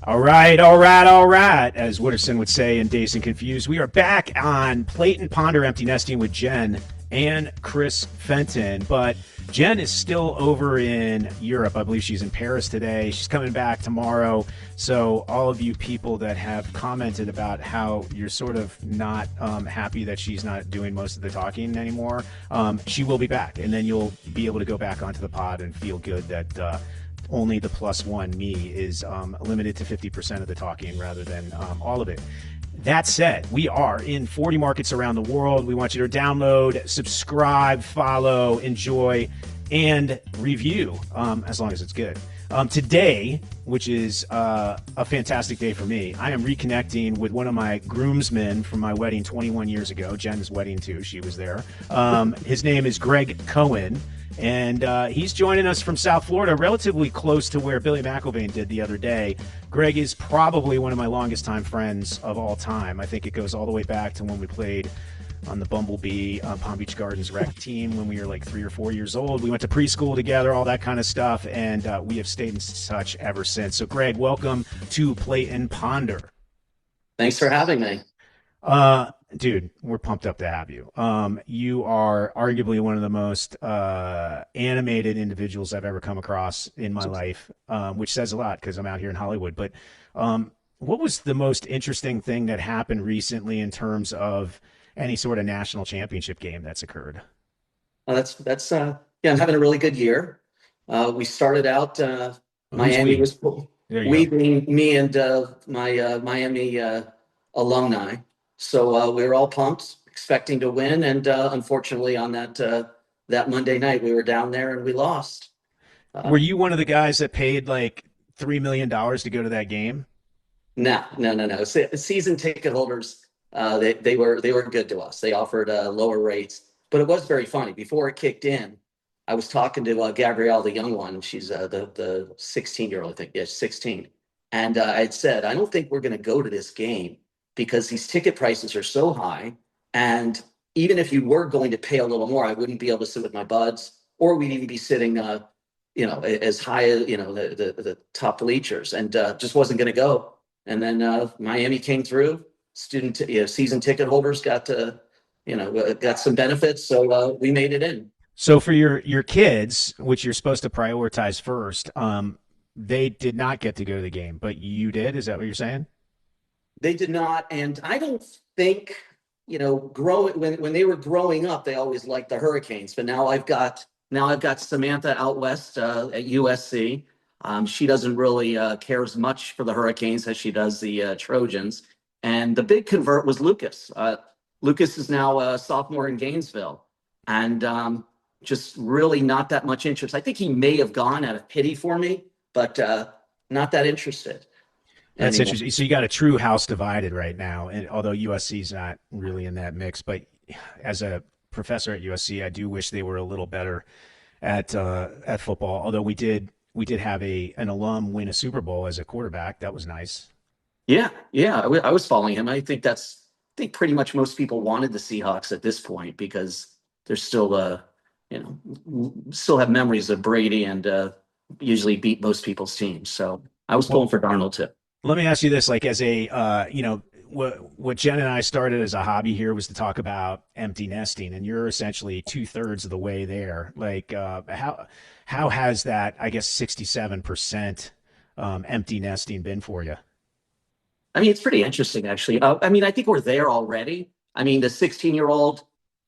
All right, all right, all right, as Wooderson would say in Dazed and Confused. We are back on Plate and Ponder Empty Nesting with Jen and Chris Fenton. But Jen is still over in Europe. I believe she's in Paris today. She's coming back tomorrow. So, all of you people that have commented about how you're sort of not happy that she's not doing most of the talking anymore, she will be back. And then you'll be able to go back onto the pod and feel good that only the plus one me is limited to 50% of the talking rather than all of it. That said, we are in 40 markets around the world. We want you to download, subscribe, follow, enjoy, and review as long as it's good. Today, which is a fantastic day for me, I am reconnecting with one of my groomsmen from my wedding 21 years ago. Jen's wedding, too. She was there. His name is Greg Cohen. And he's joining us from South Florida, relatively close to where Billy McIlvain did the other day. Greg is probably one of my longest time friends of all time. I think it goes all the way back to when we played on the Bumblebee Palm Beach Gardens rec team when we were like 3 or 4 years old. We went to preschool together, all that kind of stuff, and we have stayed in touch ever since. So, Greg, welcome to Plate and Ponder. Thanks for having me. Dude, we're pumped up to have you. You are arguably one of the most animated individuals I've ever come across in my life, which says a lot because I'm out here in Hollywood. But what was the most interesting thing that happened recently in terms of any sort of national championship game that's occurred? That's yeah, I'm having a really good year. We started out Who's Miami we? was There you we go. being me and my Miami alumni. So we were all pumped, expecting to win, and unfortunately on that Monday night we were down there and we lost. Were Uh, you one of the guys that paid like $3 million to go to that game? no, no, no, no. Season ticket holders, they were good to us. They offered lower rates, but it was very funny. Before it kicked in, I was talking to Gabrielle, the young one. She's the 16-year-old, I think. Yeah, 16. And I had said, I don't think we're going to go to this game because these ticket prices are so high. And even if you were going to pay a little more, I wouldn't be able to sit with my buds, or we'd even be sitting, as high as the top bleachers, and just wasn't going to go. And then Miami came through. Season ticket holders got some benefits, so we made it in. So for your kids, which you're supposed to prioritize first, they did not get to go to the game, but you did. Is that what you're saying? They did not, and I don't think growing when they were growing up, they always liked the Hurricanes. But now I've got Samantha out west at USC. She doesn't really care as much for the Hurricanes as she does the Trojans. And the big convert was Lucas. Lucas is now a sophomore in Gainesville, and just really not that much interest. I think he may have gone out of pity for me, but not that interested That's anymore. interesting. So you got a true house divided right now, and although USC is not really in that mix, but as a professor at USC, I do wish they were a little better at football. Although we did have a an alum win a Super Bowl as a quarterback. That was nice. Yeah, yeah, I was following him. I think pretty much most people wanted the Seahawks at this point because they're still, still have memories of Brady and usually beat most people's teams. So I was Well, pulling for Darnold too. let me ask you this: like, as a what Jen and I started as a hobby here was to talk about empty nesting, and you're essentially 2/3 of the way there. Like, how has that, I guess, 67% empty nesting been for you? I mean, it's pretty interesting actually. I mean, I think we're there already. I mean, the 16-year-old,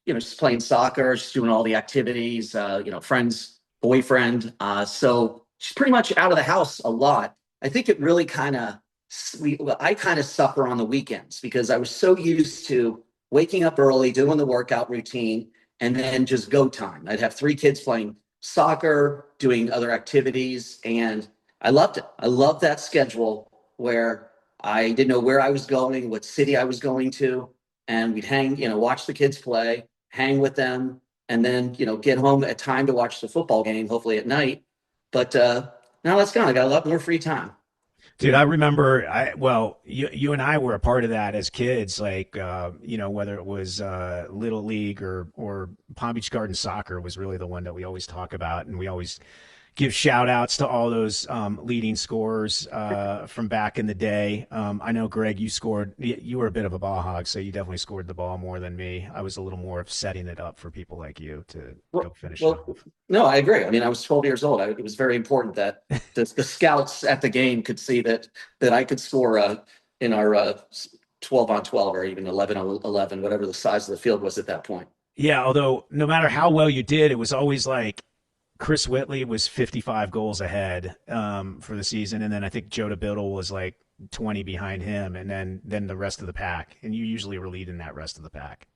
she's playing soccer, she's doing all the activities, friends, boyfriend. So she's pretty much out of the house a lot. I think it really I kind of suffer on the weekends because I was so used to waking up early, doing the workout routine, and then just go time. I'd have 3 kids playing soccer, doing other activities, and I loved it. I loved that schedule where I didn't know where I was going, what city I was going to, and we'd hang, watch the kids play, hang with them, and then, get home at time to watch the football game, hopefully at night. But now that's gone. I got a lot more free time. Dude, I remember. You and I were a part of that as kids. Like, whether it was little league or Palm Beach Garden soccer was really the one that we always talk about, and we always give shout outs to all those leading scorers from back in the day. I know, Greg, you scored, you were a bit of a ball hog, so you definitely scored the ball more than me. I was a little more of setting it up for people like you to go Well, finish it well, off. no, I agree. I mean, I was 12 years old. It was very important that the scouts at the game could see that I could score in our 12 on 12 or even 11 on 11, whatever the size of the field was at that point. Yeah, although no matter how well you did, it was always like Chris Whitley was 55 goals ahead for the season, and then I think Joe Biddle was like 20 behind him, and then the rest of the pack, and you usually were leading that rest of the pack.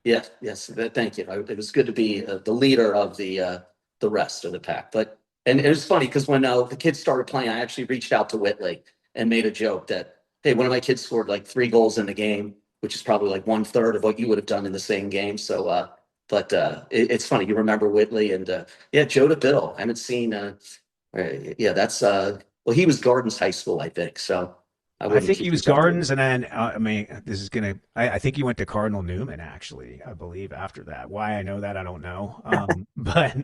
Yes, yes. Thank you. It was good to be the leader of the rest of the pack. But and it was funny because when the kids started playing, I actually reached out to Whitley and made a joke that, hey, one of my kids scored like 3 goals in the game, which is probably like 1/3 of what you would have done in the same game. So, it's funny you remember Whitley and yeah, Joe Biddle. I haven't seen. Yeah, that's well, he was Gardens High School, I think. So I I wouldn't think keep he in was touch with Gardens, him. and then I mean, this is gonna. I think he went to Cardinal Newman, actually. I believe after that. Why I know that, I don't know. But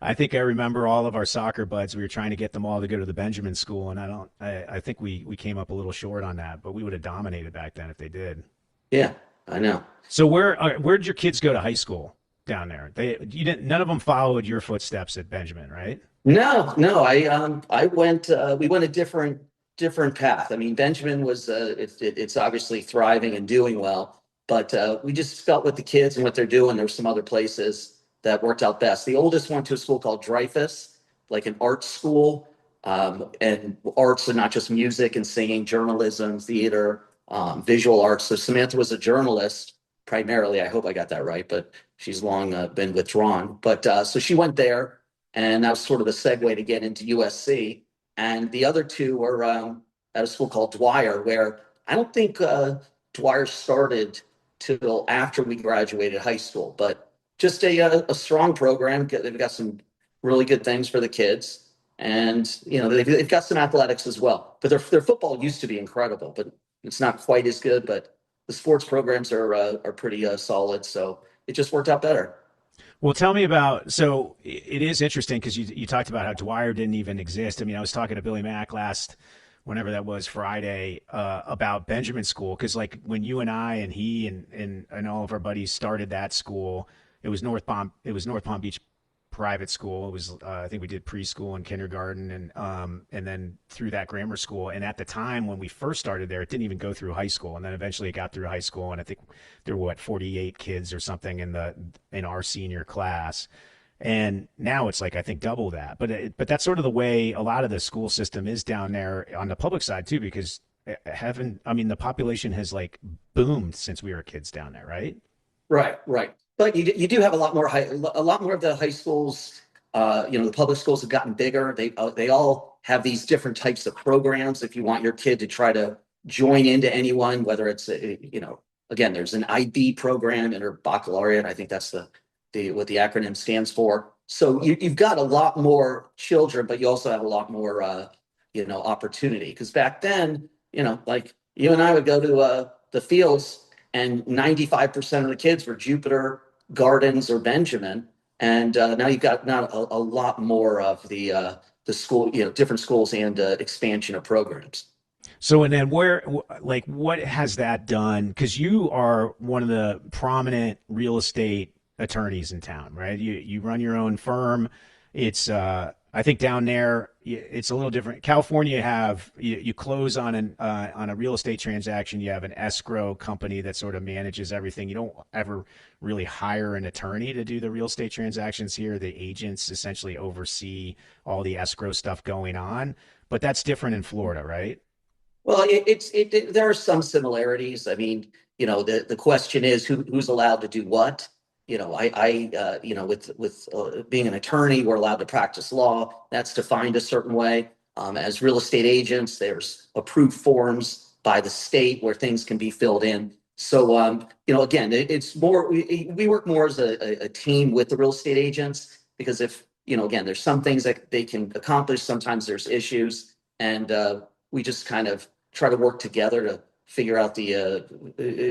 I think I remember all of our soccer buds. We were trying to get them all to go to the Benjamin School, and I don't. I think we came up a little short on that, but we would have dominated back then if they did. Yeah, I know. So where did your kids go to high school down there? You didn't. None of them followed your footsteps at Benjamin, right? No, no, I went we went a different path. I mean, Benjamin was it's obviously thriving and doing well, but we just felt with the kids and what they're doing, there's some other places that worked out best. The oldest went to a school called Dreyfus, like an art school. And arts are not just music and singing, journalism, theater, visual arts. So Samantha was a journalist primarily. I hope I got that right, but she's long been withdrawn. But so she went there and that was sort of a segue to get into USC. And the other two were at a school called Dwyer, where I don't think Dwyer started till after we graduated high school, but just a strong program. They've got some really good things for the kids, and they've got some athletics as well. But their football used to be incredible, but it's not quite as good. But the sports programs are pretty solid, so it just worked out better. Well, tell me about. So it is interesting because you talked about how Dwyer didn't even exist. I mean, I was talking to Billy Mack whenever that was Friday, about Benjamin School because like when you and I and he and all of our buddies started that school, North Palm Beach private school. It was I think we did preschool and kindergarten and then through that grammar school. And at the time when we first started there, it didn't even go through high school. And then eventually it got through high school. And I think there were 48 kids or something in our senior class. And now it's like I think double that. But that's sort of the way a lot of the school system is down there on the public side too, because I mean the population has like boomed since we were kids down there, right? Right, right. But you do have a lot more of the high schools. The public schools have gotten bigger. They all have these different types of programs. If you want your kid to try to join into anyone, whether it's again, there's an IB program and or baccalaureate. I think that's the what the acronym stands for. So you've got a lot more children, but you also have a lot more opportunity. Because back then, like you and I would go to the fields, and 95% of the kids were Jupiter, Gardens, or Benjamin. And now you've got now a lot more of the school, different schools and expansion of programs. So, and then like, what has that done? Because you are one of the prominent real estate attorneys in town, right? You run your own firm. It's I think down there it's a little different. California you close on a real estate transaction. You have an escrow company that sort of manages everything. You don't ever really hire an attorney to do the real estate transactions here. The agents essentially oversee all the escrow stuff going on. But that's different in Florida, right? Well, there are some similarities. I mean, the question is who's allowed to do what. With being an attorney, we're allowed to practice law. That's defined a certain way. As real estate agents, there's approved forms by the state where things can be filled in. So, again, it's more, we work more as a team with the real estate agents because if, again, there's some things that they can accomplish. Sometimes there's issues and we just kind of try to work together to figure out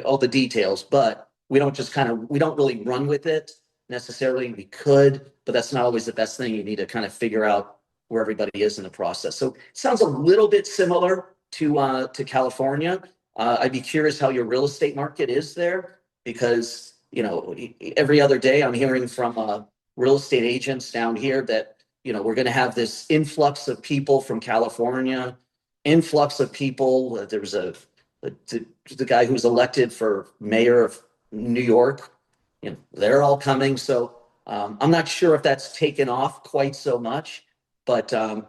all the details, but we don't really run with it necessarily. We could, but that's not always the best thing. You need to kind of figure out where everybody is in the process. So it sounds a little bit similar to California. I'd be curious how your real estate market is there, because every other day I'm hearing from real estate agents down here that we're going to have this influx of people from California, influx of people. There was the guy who was elected for mayor of New York. They're all coming. So I'm not sure if that's taken off quite so much, but I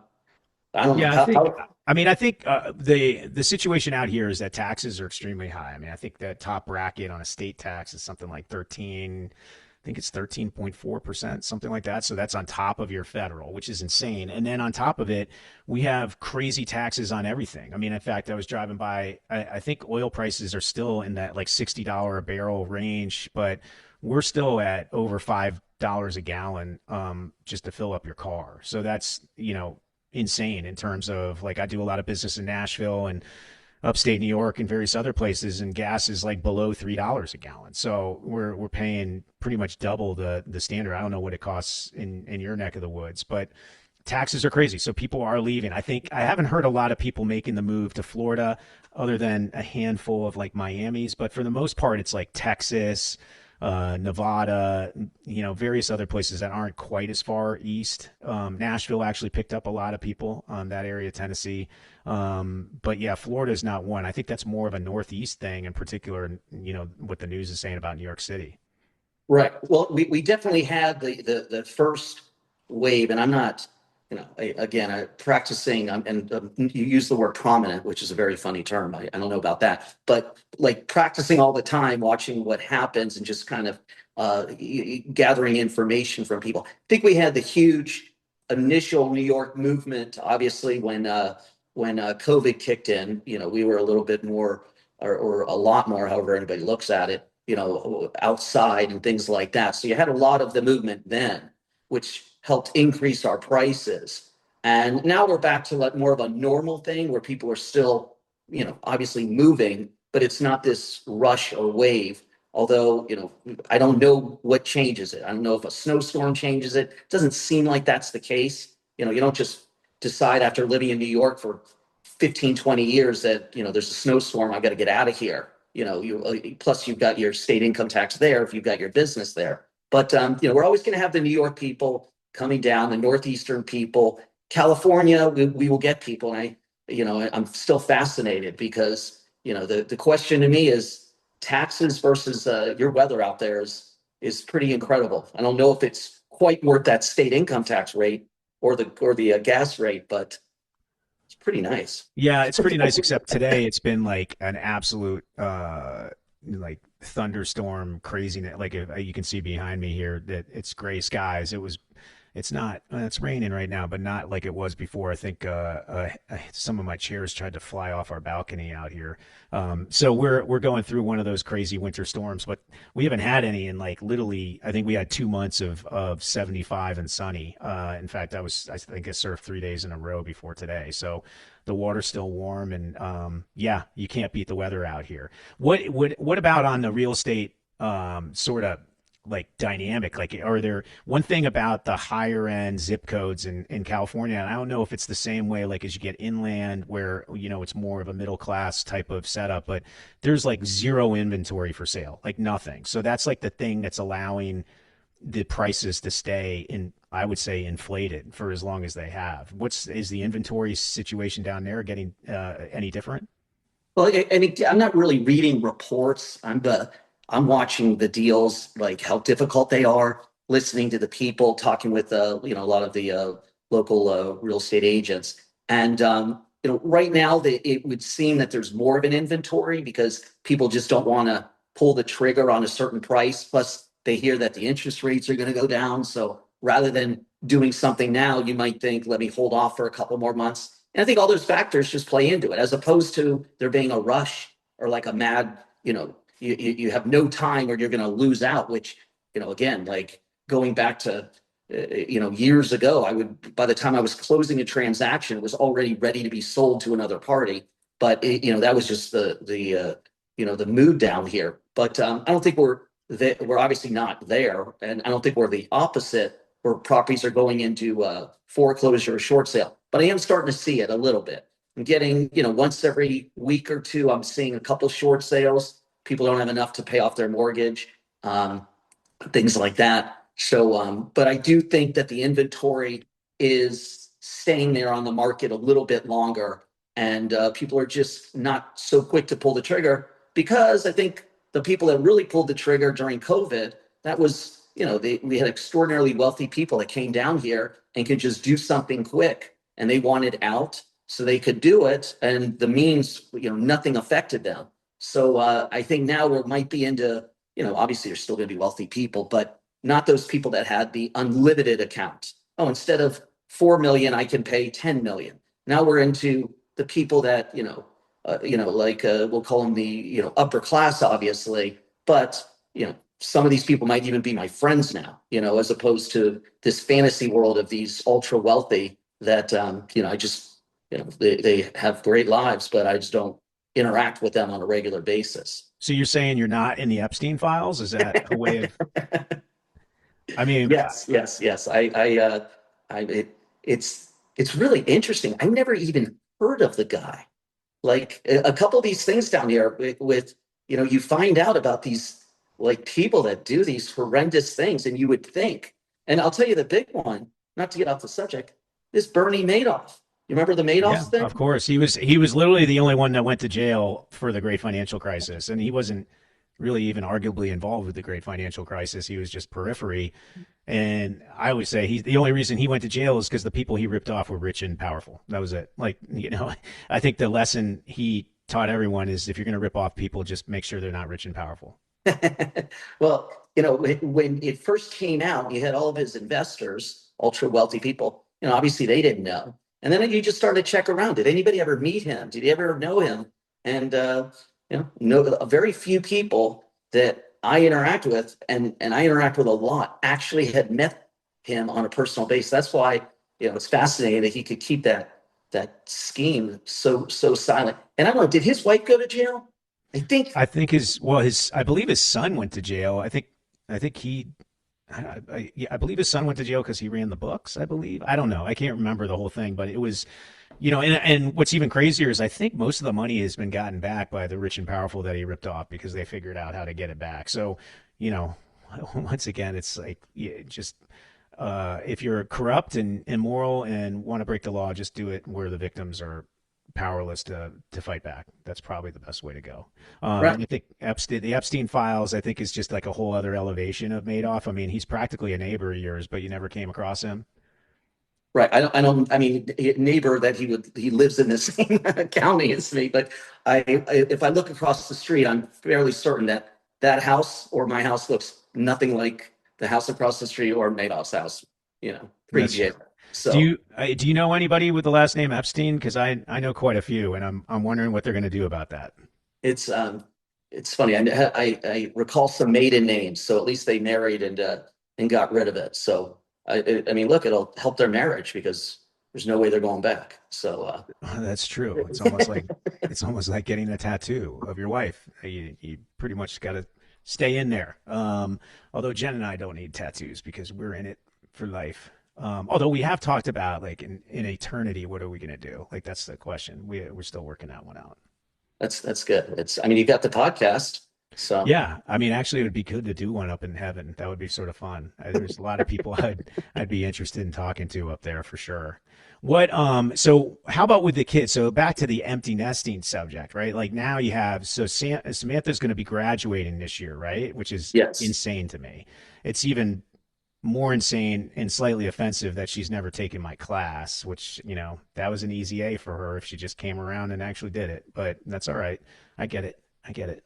don't know Yeah, how. I think the situation out here is that taxes are extremely high. I mean, I think the top bracket on a state tax is something like 13. I think it's 13.4%, something like that. So that's on top of your federal, which is insane. And then on top of it, we have crazy taxes on everything. I mean, in fact, I was driving by, I think oil prices are still in that like $60 a barrel range, but we're still at over $5 a gallon just to fill up your car. So that's, insane in terms of, like, I do a lot of business in Nashville and upstate New York and various other places, and gas is like below $3 a gallon. So we're paying pretty much double the standard. I don't know what it costs in your neck of the woods, but taxes are crazy. So people are leaving. I think I haven't heard a lot of people making the move to Florida other than a handful of like Miami's, but for the most part, it's like Texas, Nevada, various other places that aren't quite as far east. Nashville actually picked up a lot of people, that area, Tennessee. But yeah, Florida is not one. I think that's more of a Northeast thing in particular, what the news is saying about New York City. Right. Well, we definitely had the first wave, and I'm not, again, I practicing, and you use the word prominent, which is a very funny term. I don't know about that, but like practicing all the time, watching what happens and just kind of gathering information from people. I think we had the huge initial New York movement, obviously, when COVID kicked in. We were a little bit more, or a lot more, however anybody looks at it, outside and things like that. So you had a lot of the movement then, which helped increase our prices. And now we're back to like more of a normal thing where people are still, obviously moving, but it's not this rush or wave. Although, I don't know what changes it. I don't know if a snowstorm changes it. It doesn't seem like that's the case. You don't just decide after living in New York for 15, 20 years that, there's a snowstorm, I got to get out of here. Plus you've got your state income tax there if you've got your business there. But we're always going to have the New York people coming down, the Northeastern people. California, we will get people. And I'm still fascinated because, the question to me is taxes versus your weather out there is pretty incredible. I don't know if it's quite worth that state income tax rate or the gas rate, but it's pretty nice. Yeah, it's pretty nice, except today it's been like an absolute like thunderstorm craziness. Like, if you can see behind me here that it's gray skies. It's not, it's raining right now, but not like it was before. I think some of my chairs tried to fly off our balcony out here. So we're going through one of those crazy winter storms, but we haven't had any in like literally, I think we had 2 months of 75 and sunny. In fact, I think I surfed 3 days in a row before today. So the water's still warm, and yeah, you can't beat the weather out here. What about on the real estate sort of like dynamic? Like, are there one thing about the higher end zip codes in California, and I don't know if it's the same way like as you get inland where it's more of a middle class type of setup, but there's like zero inventory for sale, like nothing. So that's like the thing that's allowing the prices to stay in, I would say, inflated for as long as they have. Is the inventory situation down there getting any different? Well, I'm not really reading reports. I'm watching the deals, like how difficult they are, listening to the people, talking with a lot of the local real estate agents. And right now it would seem that there's more of an inventory because people just don't want to pull the trigger on a certain price. Plus, they hear that the interest rates are going to go down. So rather than doing something now, you might think, let me hold off for a couple more months. And I think all those factors just play into it, as opposed to there being a rush or like a mad, you have no time or you're going to lose out, which, again, like going back to, years ago, by the time I was closing a transaction, it was already ready to be sold to another party. But, that was just the mood down here. But I don't think we're obviously not there. And I don't think we're the opposite where properties are going into foreclosure or short sale. But I am starting to see it a little bit. I'm getting, once every week or two, I'm seeing a couple short sales. People don't have enough to pay off their mortgage, things like that. So, but I do think that the inventory is staying there on the market a little bit longer, and people are just not so quick to pull the trigger, because I think the people that really pulled the trigger during COVID, that was, we had extraordinarily wealthy people that came down here and could just do something quick, and they wanted out, so they could do it, and the means, nothing affected them. So I think now we might be into, obviously there's still going to be wealthy people, but not those people that had the unlimited account. Oh, instead of 4 million, I can pay 10 million. Now we're into the people that, like we'll call them the, upper class, obviously, but, some of these people might even be my friends now, as opposed to this fantasy world of these ultra wealthy that, I just, they have great lives, but I just don't interact with them on a regular basis. So you're saying you're not in the Epstein files? Is that a way of? I mean, Yes. It's really interesting. I never even heard of the guy. Like a couple of these things down here with, you find out about these like people that do these horrendous things, and you would think, and I'll tell you the big one, not to get off the subject, is Bernie Madoff. You remember the yeah, Madoff thing? of course. He was literally the only one that went to jail for the great financial crisis, and he wasn't really even arguably involved with the great financial crisis. He was just periphery. And I always say the only reason he went to jail is because the people he ripped off were rich and powerful. That was it. Like, I think the lesson he taught everyone is if you're going to rip off people, just make sure they're not rich and powerful. Well, when it first came out, you had all of his investors, ultra wealthy people, obviously they didn't know. And then you just started to check around. Did anybody ever meet him? Did you ever know him? And, no, very few people that I interact with, and I interact with a lot, actually had met him on a personal basis. That's why, it's fascinating that he could keep that scheme so silent. And I don't know, did his wife go to jail? I believe his son went to jail. I think he, yeah, I believe his son went to jail because he ran the books. I believe. I don't know. I can't remember the whole thing, but it was, and what's even crazier is I think most of the money has been gotten back by the rich and powerful that he ripped off because they figured out how to get it back. So, once again, it's like, yeah, just if you're corrupt and immoral and want to break the law, just do it where the victims are powerless to fight back. That's probably the best way to go. And Right. I think the Epstein files, I think, is just like a whole other elevation of Madoff. I mean, he's practically a neighbor of yours, but you never came across him. Right. I mean, neighbor that he lives in the same county as me, but if I look across the street, I'm fairly certain that that house or my house looks nothing like the house across the street or Madoff's house, That's true. pre-jail. So Do you know anybody with the last name Epstein? Because I know quite a few, and I'm wondering what they're going to do about that. it's, it's funny. I recall some maiden names, so at least they married and got rid of it. So I mean, look, it'll help their marriage because there's no way they're going back. So That's true. It's almost like getting a tattoo of your wife. You pretty much got to stay in there. Although Jen and I don't need tattoos because we're in it for life. Although we have talked about like in eternity, what are we gonna do? Like that's the question. We're still working that one out. that's good. I mean, you got the podcast, so Yeah, I mean, actually, it would be good to do one up in heaven. That would be sort of fun. There's a lot of people I'd be interested in talking to up there for sure. So how about with the kids? So back to the empty nesting subject, right? Like now you have Samantha's going to be graduating this year, right? Which is yes. insane to me. It's even more insane and slightly offensive that she's never taken my class, which, that was an easy A for her if she just came around and actually did it. But that's all right. I get it. I get it.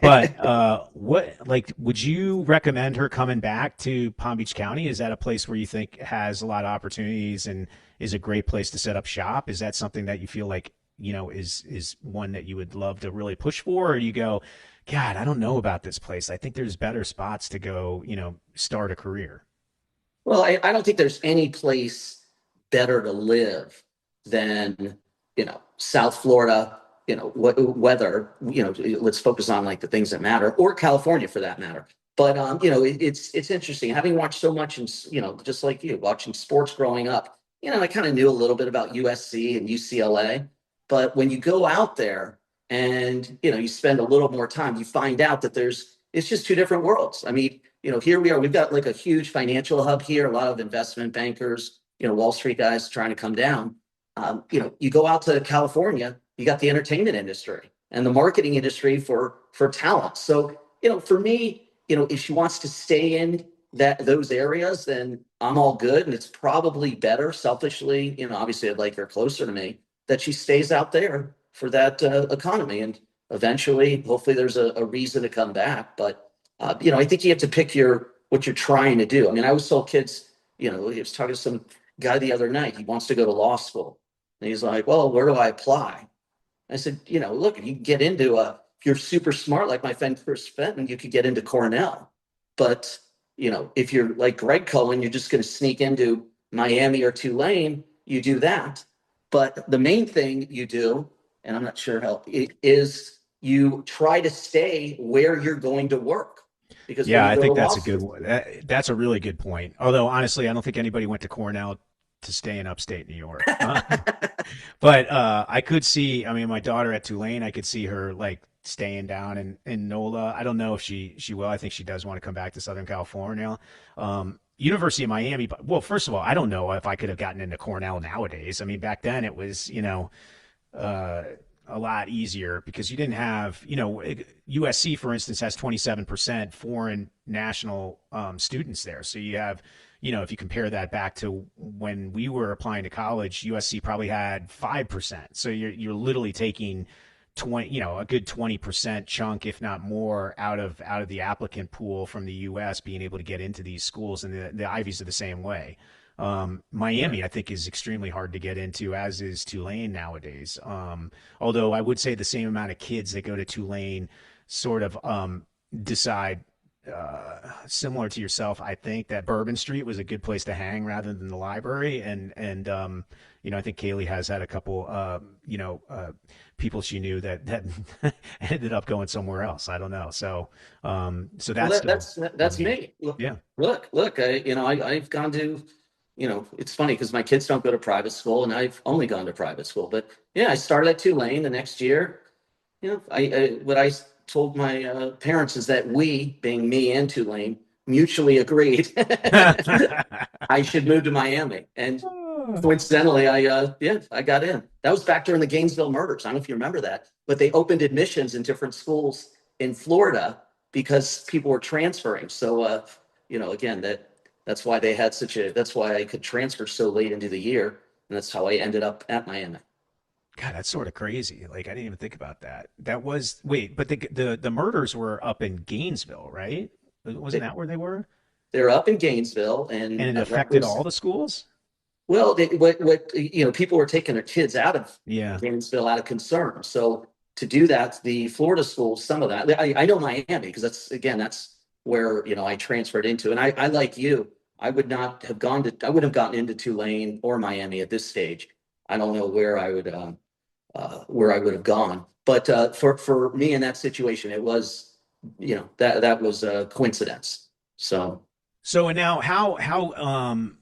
But what like would you recommend her coming back to Palm Beach County? Is that a place where you think has a lot of opportunities and is a great place to set up shop? Is that something that you feel like, is one that you would love to really push for? Or you go, God, I don't know about this place. I think there's better spots to go, start a career. Well, I don't think there's any place better to live than, South Florida, weather, let's focus on like the things that matter, or California for that matter. But it's interesting having watched so much, and just like you, watching sports growing up. I kind of knew a little bit about USC and UCLA, but when you go out there and you spend a little more time, you find out that it's just two different worlds. I mean, here we are. We've got like a huge financial hub here, a lot of investment bankers, Wall Street guys trying to come down. You go out to California, you got the entertainment industry and the marketing industry for talent. So, for me, if she wants to stay in those areas, then I'm all good. And it's probably better selfishly, obviously I'd like her closer to me, that she stays out there for that economy. And eventually, hopefully there's a reason to come back. But, I think you have to pick what you're trying to do. I mean, I always tell kids, I was talking to some guy the other night, he wants to go to law school. And he's like, well, where do I apply? I said, look, if you get into if you're super smart, like my friend Chris Fenton, you could get into Cornell. But, if you're like Greg Cohen, you're just going to sneak into Miami or Tulane, you do that. But the main thing you do, and I'm not sure how, it is you try to stay where you're going to work. Because when Yeah, you I go to think law that's a good school, one. That's a really good point. Although honestly, I don't think anybody went to Cornell to stay in upstate New York. But I could see. I mean, my daughter at Tulane, I could see her like staying down in NOLA. I don't know if she will. I think she does want to come back to Southern California. University of Miami. But well, first of all, I don't know if I could have gotten into Cornell nowadays. I mean, back then it was uh, a lot easier because you didn't have, USC, for instance, has 27% foreign national students there. So you have, if you compare that back to when we were applying to college, USC probably had 5%. So you're literally taking 20, a good 20% chunk, if not more, out of the applicant pool from the U.S. being able to get into these schools, and the Ivies are the same way. Miami, I think, is extremely hard to get into, as is Tulane nowadays. Although I would say the same amount of kids that go to Tulane sort of decide, similar to yourself, I think that Bourbon Street was a good place to hang rather than the library. And I think Kaylee has had a couple, people she knew that ended up going somewhere else. I don't know. So well, that's still, that's me. Look, yeah. look, I've gone to, it's funny because my kids don't go to private school and I've only gone to private school. But yeah, I started at Tulane the next year. What I told my parents is that we, being me and Tulane, mutually agreed I should move to Miami. And coincidentally, I got in. That was back during the Gainesville murders. I don't know if you remember that, but they opened admissions in different schools in Florida because people were transferring. So, again, that's why they had that's why I could transfer so late into the year. And that's how I ended up at Miami. God, that's sort of crazy. Like I didn't even think about that. That was wait, but the murders were up in Gainesville, right? Wasn't They, that where they were? they're up in Gainesville, And and it that affected all was the schools? well. People were taking their kids out of Yeah. Gainesville out of concern. So to do that, the Florida schools, some of that, I know Miami because that's where I transferred into. And I like you, I would not have gone to, I wouldn't have gotten into Tulane or Miami at this stage. I don't know where I would have gone. But for me in that situation, it was, that was a coincidence. So So and now how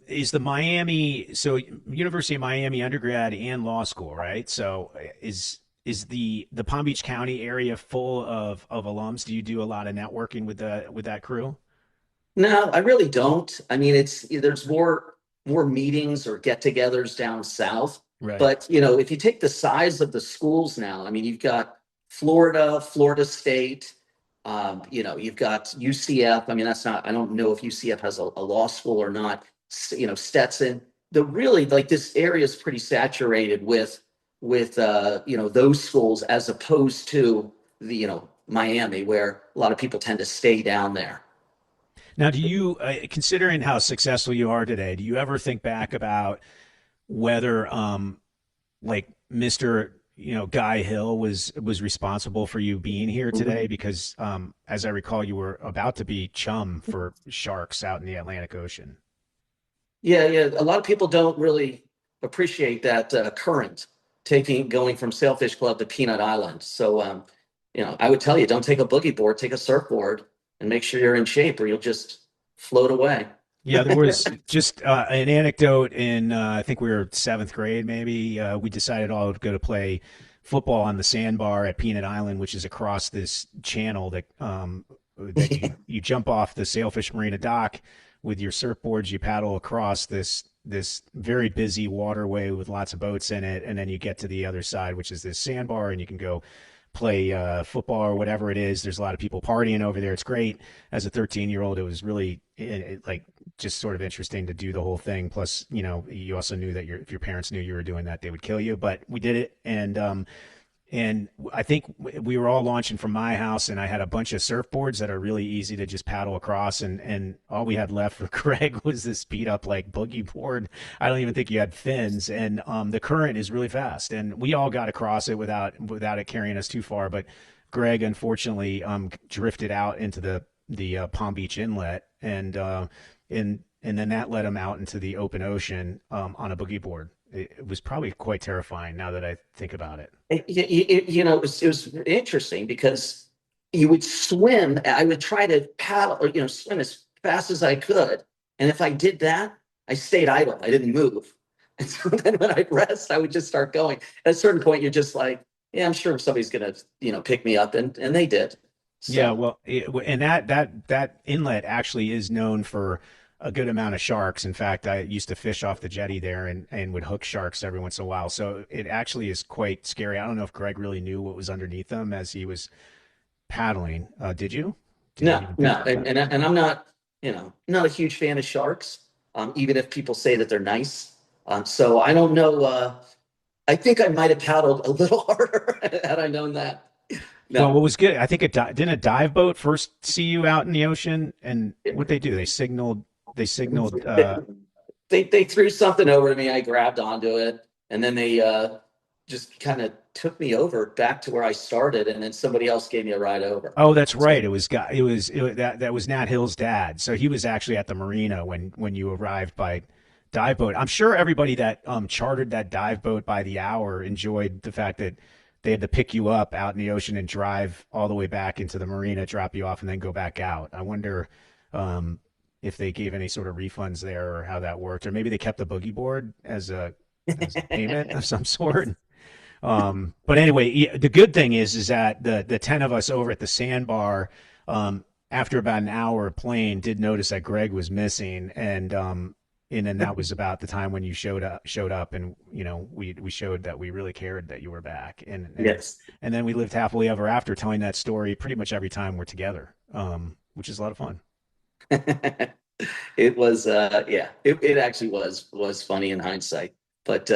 is the Miami, so University of Miami undergrad and law school, right? So is the Palm Beach County area full of alums? Do you do a lot of networking with that crew? no, I really don't. I mean, there's more meetings or get-togethers down south. Right. But if you take the size of the schools now, I mean, you've got Florida, Florida State, you've got UCF. I mean, that's not, I don't know if UCF has a law school or not. Stetson. The really like this area is pretty saturated with those schools as opposed to the Miami, where a lot of people tend to stay down there. Now, do you, considering how successful you are today, do you ever think back about whether, like Mr. Guy Hill was responsible for you being here Mhm. today? Because, as I recall, you were about to be chum for sharks out in the Atlantic Ocean. Yeah, yeah. A lot of people don't really appreciate that current going from Sailfish Club to Peanut Island. So, I would tell you, don't take a boogie board, take a surfboard. and make sure you're in shape or you'll just float away. Yeah, there was just an anecdote in I think we were seventh grade, maybe. We decided all to go to play football on the sandbar at Peanut Island, which is across this channel that you jump off the Sailfish Marina dock with your surfboards, you paddle across this very busy waterway with lots of boats in it, and then you get to the other side, which is this sandbar, and you can go play football or whatever it is. There's a lot of people partying over there. It's great. As a 13-year-old, it was really like just sort of interesting to do the whole thing. Plus, you also knew that if your parents knew you were doing that, they would kill you. But we did it, and I think we were all launching from my house, and I had a bunch of surfboards that are really easy to just paddle across. And all we had left for Greg was this beat up like boogie board. I don't even think you had fins, and the current is really fast, and we all got across it without it carrying us too far. But Greg unfortunately drifted out into the Palm Beach Inlet, and then that led him out into the open ocean on a boogie board. It was probably quite terrifying now that I think about it. It was interesting because you would swim. I would try to paddle or, swim as fast as I could. And if I did that, I stayed idle. I didn't move. And so then when I'd rest, I would just start going. At a certain point, you're just like, yeah, I'm sure somebody's going to, pick me up. And they did. Yeah, So, well, and that inlet actually is known for a good amount of sharks. In fact, I used to fish off the jetty there and would hook sharks every once in a while. So it actually is quite scary. I don't know if Greg really knew what was underneath them as he was paddling. Did you? Did you no, even think no. about that? And I'm not, not a huge fan of sharks, even if people say that they're nice. So I don't know. I think I might have paddled a little harder had I known that. Well, No. what was good, I think didn't a dive boat first see you out in the ocean, and what they do? They signaled. They threw something over to me. I grabbed onto it, and then they just kind of took me over back to where I started, and then somebody else gave me a ride over. Oh, that's right. So That was Nat Hill's dad. So he was actually at the marina when you arrived by dive boat. I'm sure everybody that chartered that dive boat by the hour enjoyed the fact that they had to pick you up out in the ocean and drive all the way back into the marina, drop you off, and then go back out. I wonder if they gave any sort of refunds there or how that worked, or maybe they kept the boogie board as a payment of some sort. But anyway, the good thing is that the 10 of us over at the sandbar, after about an hour of playing, did notice that Greg was missing, and then that was about the time when you showed up, and we showed that we really cared that you were back, yes. and then we lived happily ever after, telling that story pretty much every time we're together, which is a lot of fun. It was yeah, it actually was funny in hindsight. But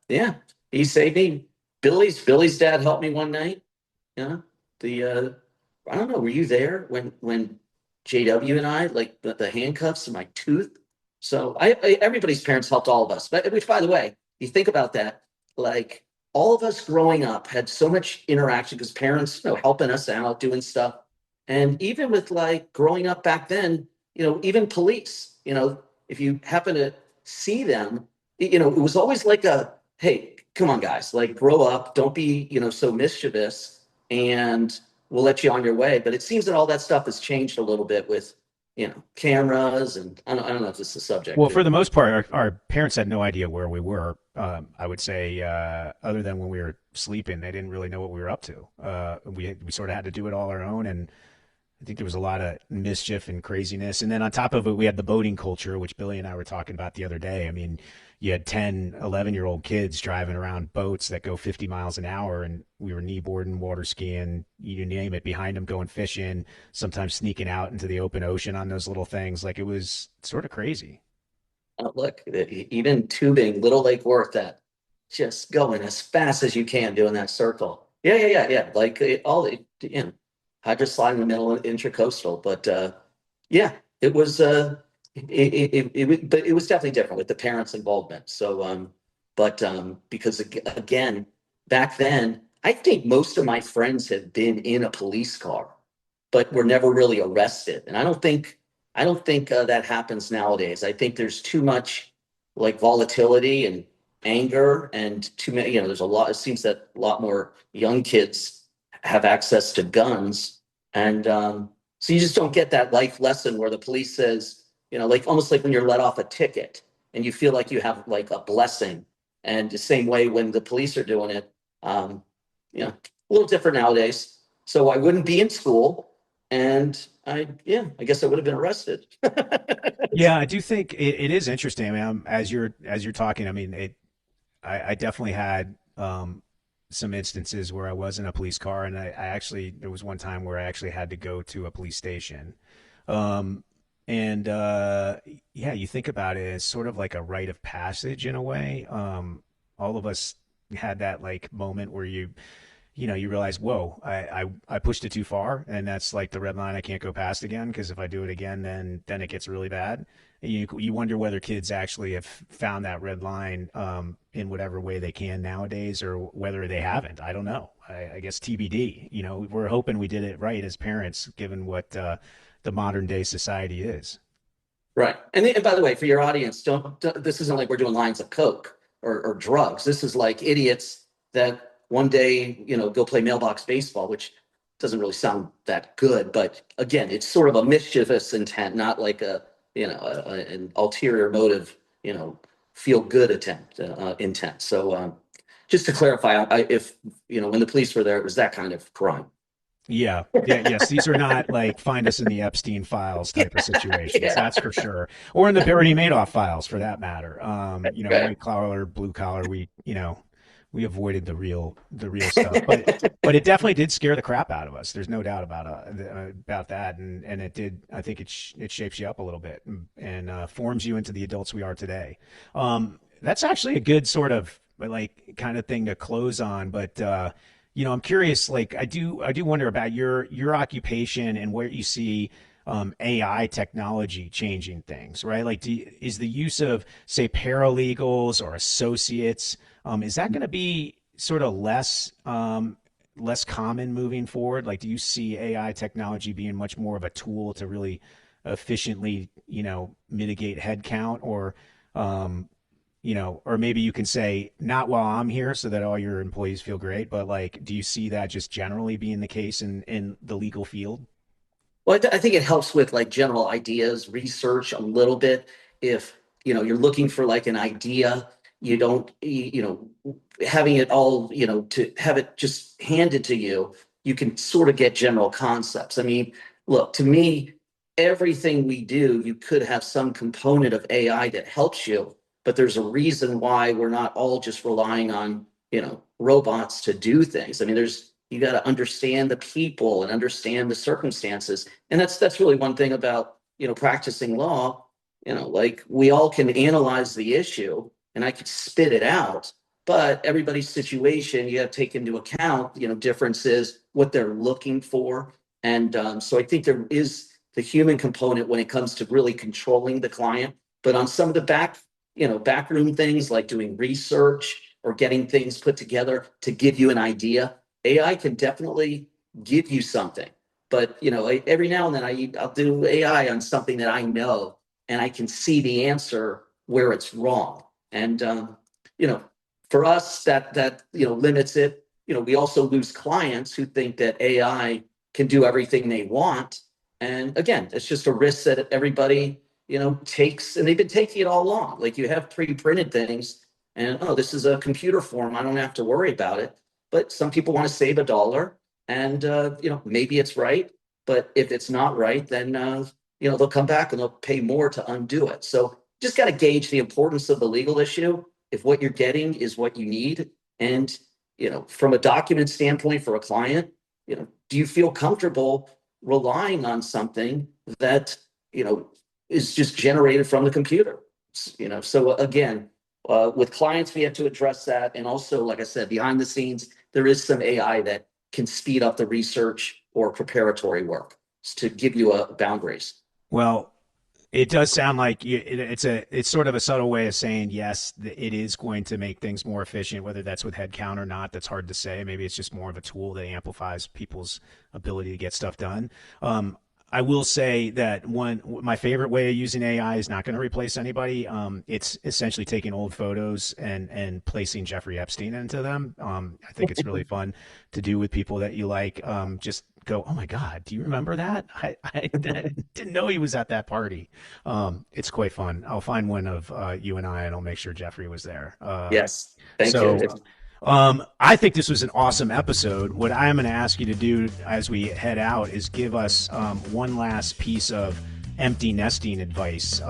yeah, he saved me. Billy's dad helped me one night. Yeah. The I don't know, were you there when JW and I like the handcuffs to my tooth? So everybody's parents helped all of us. But which, by the way, you think about that, like all of us growing up had so much interaction because parents, helping us out, doing stuff. And even with like growing up back then, even police, if you happen to see them, it was always like hey, come on, guys, like grow up, don't be, so mischievous, and we'll let you on your way. But it seems that all that stuff has changed a little bit with, cameras, and I don't know if this is a subject. Well, for the most part, our parents had no idea where we were. I would say, other than when we were sleeping, they didn't really know what we were up to. We sort of had to do it all our own, and I think there was a lot of mischief and craziness. And then on top of it, we had the boating culture, which Billy and I were talking about the other day. I mean, you had 10, 11-year-old kids driving around boats that go 50 miles an hour, and we were kneeboarding, water skiing, you name it, behind them, going fishing, sometimes sneaking out into the open ocean on those little things. Like, it was sort of crazy. Look, even tubing, Little Lake Worth, that just going as fast as you can doing that circle. Yeah, yeah, yeah, yeah. Like all the, hydro slide in the middle of intracoastal. But yeah, it was but it was definitely different with the parents' involvement. So but because again, back then, I think most of my friends have been in a police car, but were never really arrested. And I don't think that happens nowadays. I think there's too much like volatility and anger, and too many, there's a lot, it seems that a lot more young kids have access to guns, and So you just don't get that life lesson where the police says, like almost like when you're let off a ticket and you feel like you have like a blessing. And the same way when the police are doing it, um, a little different nowadays. So I wouldn't be in school, and I guess I would have been arrested. Yeah, I do think it is interesting. I mean, as you're talking, I mean, I definitely had some instances where I was in a police car, and I actually there was one time where I actually had to go to a police station, um, and yeah, you think about it, it's sort of like a rite of passage in a way. All of us had that like moment where you realize, whoa, I pushed it too far, and that's like the red line I can't go past again, because if I do it again, then it gets really bad. And you wonder whether kids actually have found that red line in whatever way they can nowadays, or whether they haven't. I don't know. I guess TBD. We're hoping we did it right as parents, given what the modern day society is. Right. And by the way, for your audience, this isn't like we're doing lines of coke or drugs. This is like idiots that one day, go play mailbox baseball, which doesn't really sound that good. But again, it's sort of a mischievous intent, not like an ulterior motive, feel good intent. So just to clarify, if, when the police were there, it was that kind of crime. Yeah, yeah, yes. These are not like find us in the Epstein files type of situations. Yeah. That's for sure. Or in the Bernie Madoff files, for that matter. Right. White collar, blue collar. We avoided the real stuff, but it definitely did scare the crap out of us. There's no doubt about that, and it did. I think it shapes you up a little bit and forms you into the adults we are today. That's actually a good sort of like kind of thing to close on, but. I'm curious. Like, I do wonder about your occupation and where you see AI technology changing things, right? Like, is the use of, say, paralegals or associates, is that going to be sort of less common moving forward? Like, do you see AI technology being much more of a tool to really efficiently, mitigate headcount, or maybe you can say, not while I'm here, so that all your employees feel great, but like, do you see that just generally being the case in the legal field? Well, I think it helps with like general ideas, research a little bit. If you're looking for like an idea, you don't having it all to have it just handed to you, you can sort of get general concepts. I mean, look, to me, everything we do, you could have some component of AI that helps you, but there's a reason why we're not all just relying on robots to do things. I mean, you got to understand the people and understand the circumstances, and that's really one thing about practicing law. Like we all can analyze the issue and I could spit it out, but everybody's situation you have to take into account differences, what they're looking for. And so I think there is the human component when it comes to really controlling the client. But on some of the backroom things like doing research or getting things put together to give you an idea, AI can definitely give you something. But every now and then I'll do AI on something that I know, and I can see the answer where it's wrong. And you know, for us, that limits it. We also lose clients who think that AI can do everything they want. And again, it's just a risk that everybody takes, and they've been taking it all along. Like you have pre-printed things, and oh, this is a computer form, I don't have to worry about it. But some people want to save $1, and maybe it's right, but if it's not right, then they'll come back and they'll pay more to undo it. So just got to gauge the importance of the legal issue. If what you're getting is what you need, and from a document standpoint for a client, do you feel comfortable relying on something that is just generated from the computer? So again, with clients, we have to address that. And also, like I said, behind the scenes, there is some AI that can speed up the research or preparatory work to give you boundaries. Well, it does sound like it's sort of a subtle way of saying yes, it is going to make things more efficient. Whether that's with headcount or not, that's hard to say. Maybe it's just more of a tool that amplifies people's ability to get stuff done. I will say that my favorite way of using AI is not going to replace anybody. It's essentially taking old photos and placing Jeffrey Epstein into them. I think it's really fun to do with people that you like. Just go, oh my God, do you remember that? I didn't know he was at that party. It's quite fun. I'll find one of you and I, and I'll make sure Jeffrey was there. Yes. Thank you. So I think this was an awesome episode. What I'm going to ask you to do as we head out is give us one last piece of empty nesting advice,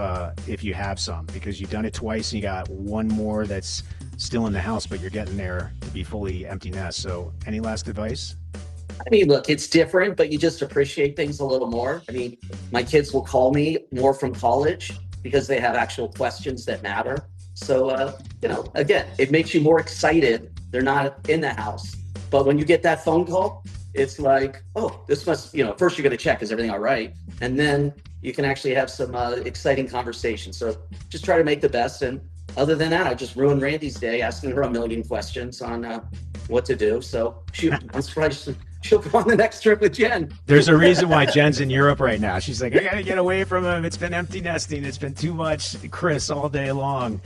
if you have some, because you've done it twice and you got one more that's still in the house, but you're getting there to be fully empty nest. So any last advice? I mean, look, it's different, but you just appreciate things a little more. I mean, my kids will call me more from college because they have actual questions that matter. So, again, it makes you more excited. They're not in the house. But when you get that phone call, it's like, oh, this must, first you're going to check, is everything all right? And then you can actually have some exciting conversations. So just try to make the best. And other than that, I just ruined Randy's day asking her a million questions on what to do. So shoot, I'm surprised she'll go on the next trip with Jen. There's a reason why Jen's in Europe right now. She's like, I got to get away from him. It's been empty nesting. It's been too much Chris all day long.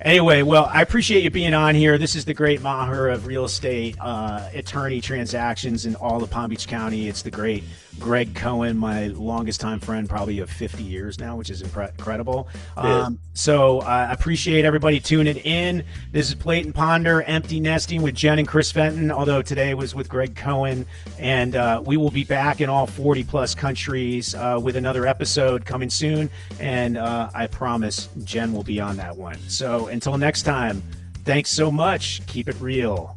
Anyway, well, I appreciate you being on here. This is the great Maher of real estate attorney transactions in all of Palm Beach County. It's the great Greg Cohen, my longest time friend, probably of 50 years now, which is incredible. So I appreciate everybody tuning in. This is Plate and Ponder, Empty Nesting with Jen and Chris Fenton, although today was with Greg Cohen. And we will be back in all 40 plus countries with another episode coming soon. And I promise Jen will be on that one. So until next time, thanks so much. Keep it real.